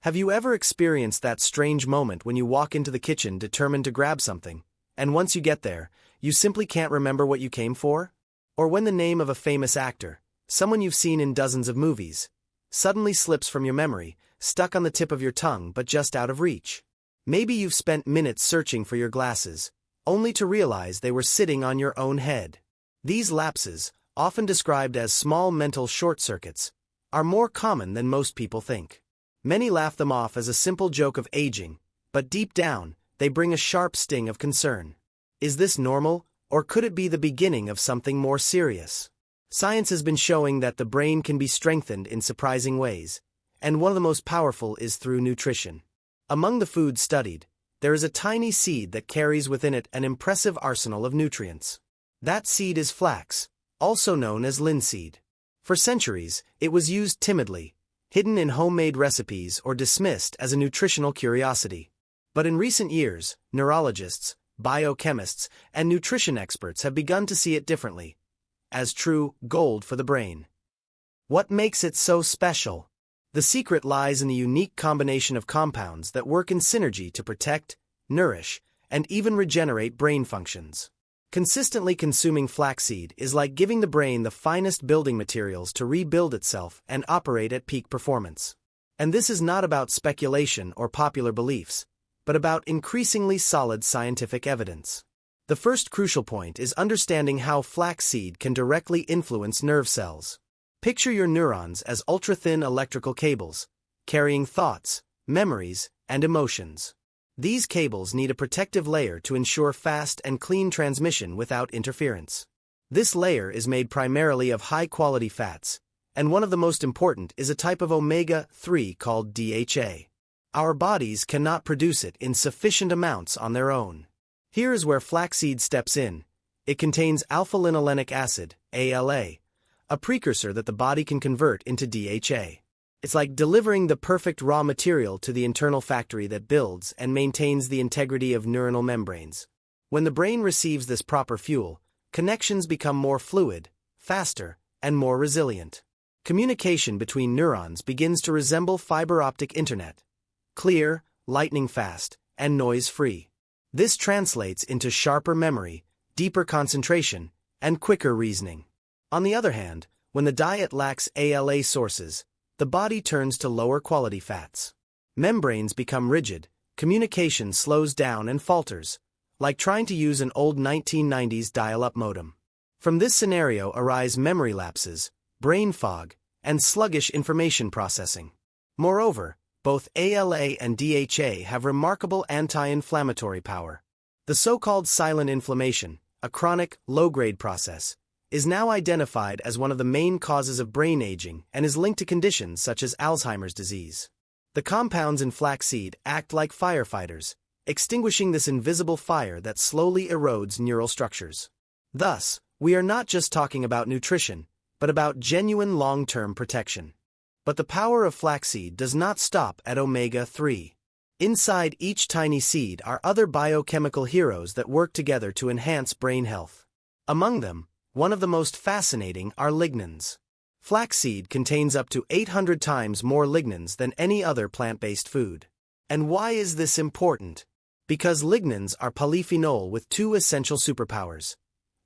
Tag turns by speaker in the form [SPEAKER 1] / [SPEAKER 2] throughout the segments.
[SPEAKER 1] Have you ever experienced that strange moment when you walk into the kitchen determined to grab something, and once you get there, you simply can't remember what you came for? Or when the name of a famous actor, someone you've seen in dozens of movies, suddenly slips from your memory, stuck on the tip of your tongue but just out of reach? Maybe you've spent minutes searching for your glasses, only to realize they were sitting on your own head. These lapses, often described as small mental short circuits, are more common than most people think. Many laugh them off as a simple joke of aging, but deep down, they bring a sharp sting of concern. Is this normal, or could it be the beginning of something more serious? Science has been showing that the brain can be strengthened in surprising ways, and one of the most powerful is through nutrition. Among the foods studied, there is a tiny seed that carries within it an impressive arsenal of nutrients. That seed is flax, also known as linseed. For centuries, it was used timidly, hidden in homemade recipes or dismissed as a nutritional curiosity. But in recent years, neurologists, biochemists, and nutrition experts have begun to see it differently, as true gold for the brain. What makes it so special? The secret lies in the unique combination of compounds that work in synergy to protect, nourish, and even regenerate brain functions. Consistently consuming flaxseed is like giving the brain the finest building materials to rebuild itself and operate at peak performance. And this is not about speculation or popular beliefs, but about increasingly solid scientific evidence. The first crucial point is understanding how flaxseed can directly influence nerve cells. Picture your neurons as ultra-thin electrical cables, carrying thoughts, memories, and emotions. These cables need a protective layer to ensure fast and clean transmission without interference. This layer is made primarily of high-quality fats, and one of the most important is a type of omega-3 called DHA. Our bodies cannot produce it in sufficient amounts on their own. Here is where flaxseed steps in. It contains alpha-linolenic acid, ALA, a precursor that the body can convert into DHA. It's like delivering the perfect raw material to the internal factory that builds and maintains the integrity of neuronal membranes. When the brain receives this proper fuel, connections become more fluid, faster, and more resilient. Communication between neurons begins to resemble fiber optic internet. Clear, lightning fast, and noise-free. This translates into sharper memory, deeper concentration, and quicker reasoning. On the other hand, when the diet lacks ALA sources, the body turns to lower-quality fats. Membranes become rigid, communication slows down and falters, like trying to use an old 1990s dial-up modem. From this scenario arise memory lapses, brain fog, and sluggish information processing. Moreover, both ALA and DHA have remarkable anti-inflammatory power. The so-called silent inflammation, a chronic, low-grade process, is now identified as one of the main causes of brain aging and is linked to conditions such as Alzheimer's disease. The compounds in flaxseed act like firefighters, extinguishing this invisible fire that slowly erodes neural structures. Thus, we are not just talking about nutrition, but about genuine long-term protection. But the power of flaxseed does not stop at omega-3. Inside each tiny seed are other biochemical heroes that work together to enhance brain health. Among them, one of the most fascinating are lignans. Flaxseed contains up to 800 times more lignans than any other plant-based food. And why is this important? Because lignans are polyphenol with two essential superpowers.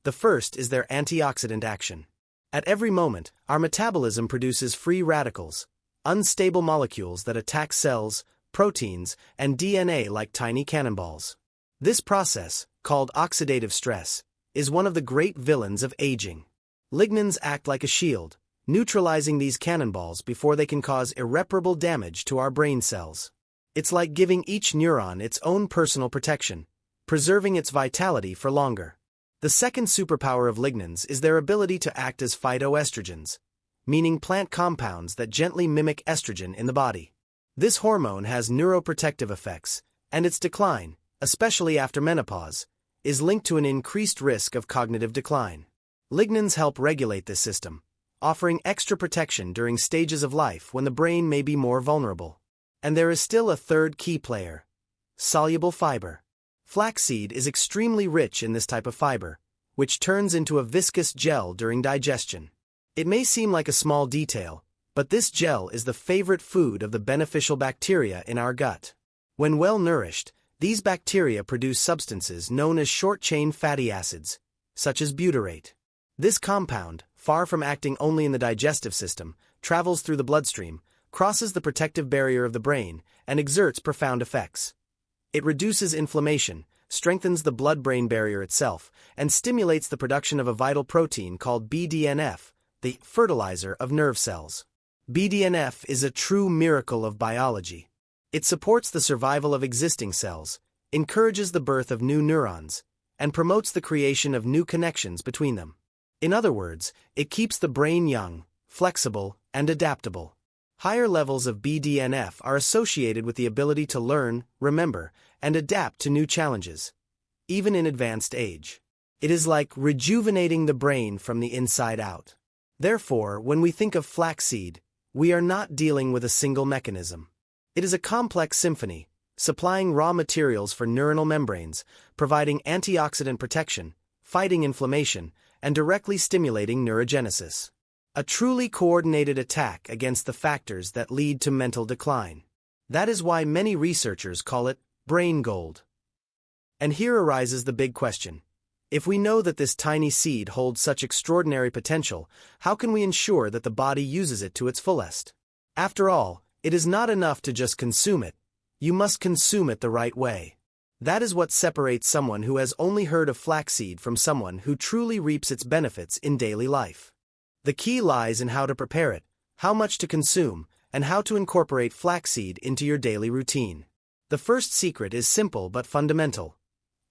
[SPEAKER 1] The first is their antioxidant action. At every moment, our metabolism produces free radicals, unstable molecules that attack cells, proteins, and DNA like tiny cannonballs. This process, called oxidative stress, is one of the great villains of aging. Lignans act like a shield, neutralizing these cannonballs before they can cause irreparable damage to our brain cells. It's like giving each neuron its own personal protection, preserving its vitality for longer. The second superpower of lignans is their ability to act as phytoestrogens, meaning plant compounds that gently mimic estrogen in the body. This hormone has neuroprotective effects, and its decline, especially after menopause, is linked to an increased risk of cognitive decline. Lignans help regulate this system, offering extra protection during stages of life when the brain may be more vulnerable. And there is still a third key player: soluble fiber. Flaxseed is extremely rich in this type of fiber, which turns into a viscous gel during digestion. It may seem like a small detail, But this gel is the favorite food of the beneficial bacteria in our gut. When well nourished, these bacteria produce substances known as short-chain fatty acids, such as butyrate. This compound, far from acting only in the digestive system, travels through the bloodstream, crosses the protective barrier of the brain, and exerts profound effects. It reduces inflammation, strengthens the blood-brain barrier itself, and stimulates the production of a vital protein called BDNF, the fertilizer of nerve cells. BDNF is a true miracle of biology. It supports the survival of existing cells, encourages the birth of new neurons, and promotes the creation of new connections between them. In other words, it keeps the brain young, flexible, and adaptable. Higher levels of BDNF are associated with the ability to learn, remember, and adapt to new challenges, even in advanced age. It is like rejuvenating the brain from the inside out. Therefore, when we think of flaxseed, we are not dealing with a single mechanism. It is a complex symphony, supplying raw materials for neuronal membranes, providing antioxidant protection, fighting inflammation, and directly stimulating neurogenesis. A truly coordinated attack against the factors that lead to mental decline. That is why many researchers call it brain gold. And here arises the big question. If we know that this tiny seed holds such extraordinary potential, how can we ensure that the body uses it to its fullest? After all, it is not enough to just consume it. You must consume it the right way. That is what separates someone who has only heard of flaxseed from someone who truly reaps its benefits in daily life. The key lies in how to prepare it, how much to consume, and how to incorporate flaxseed into your daily routine. The first secret is simple but fundamental.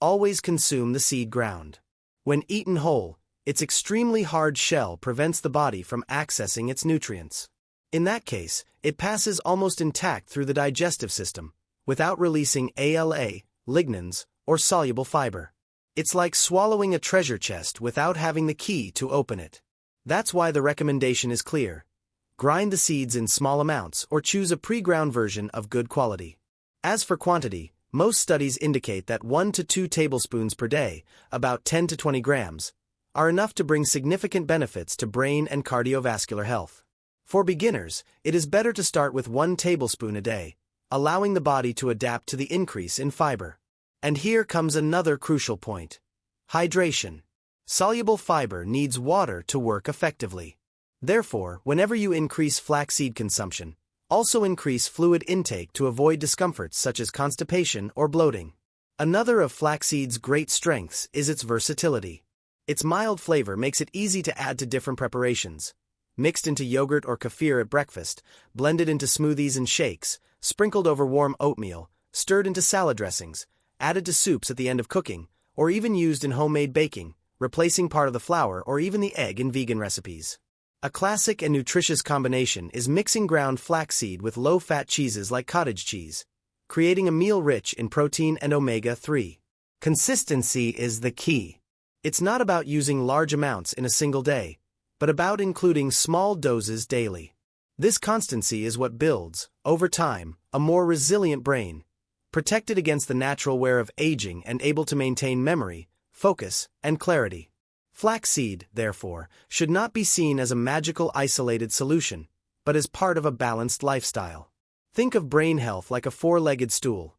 [SPEAKER 1] Always consume the seed ground. When eaten whole, its extremely hard shell prevents the body from accessing its nutrients. In that case, it passes almost intact through the digestive system, without releasing ALA, lignans, or soluble fiber. It's like swallowing a treasure chest without having the key to open it. That's why the recommendation is clear. Grind the seeds in small amounts or choose a pre-ground version of good quality. As for quantity, most studies indicate that 1 to 2 tablespoons per day, about 10 to 20 grams, are enough to bring significant benefits to brain and cardiovascular health. For beginners, it is better to start with 1 tablespoon a day, allowing the body to adapt to the increase in fiber. And here comes another crucial point. Hydration. Soluble fiber needs water to work effectively. Therefore, whenever you increase flaxseed consumption, also increase fluid intake to avoid discomforts such as constipation or bloating. Another of flaxseed's great strengths is its versatility. Its mild flavor makes it easy to add to different preparations. Mixed into yogurt or kefir at breakfast, blended into smoothies and shakes, sprinkled over warm oatmeal, stirred into salad dressings, added to soups at the end of cooking, or even used in homemade baking, replacing part of the flour or even the egg in vegan recipes. A classic and nutritious combination is mixing ground flaxseed with low-fat cheeses like cottage cheese, creating a meal rich in protein and omega-3. Consistency is the key. It's not about using large amounts in a single day, but about including small doses daily. This constancy is what builds, over time, a more resilient brain, protected against the natural wear of aging and able to maintain memory, focus, and clarity. Flaxseed, therefore, should not be seen as a magical isolated solution, but as part of a balanced lifestyle. Think of brain health like a 4-legged stool.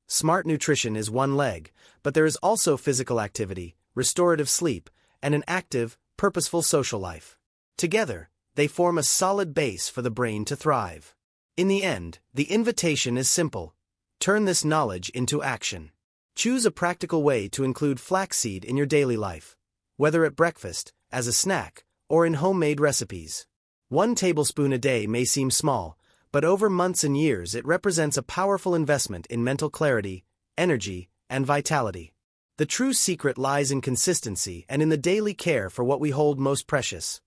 [SPEAKER 1] Smart nutrition is one leg, but there is also physical activity, restorative sleep, and an active, purposeful social life. Together, they form a solid base for the brain to thrive. In the end, the invitation is simple. Turn this knowledge into action. Choose a practical way to include flaxseed in your daily life, whether at breakfast, as a snack, or in homemade recipes. 1 tablespoon a day may seem small, but over months and years it represents a powerful investment in mental clarity, energy, and vitality. The true secret lies in consistency and in the daily care for what we hold most precious.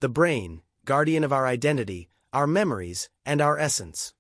[SPEAKER 1] The brain, guardian of our identity, our memories, and our essence.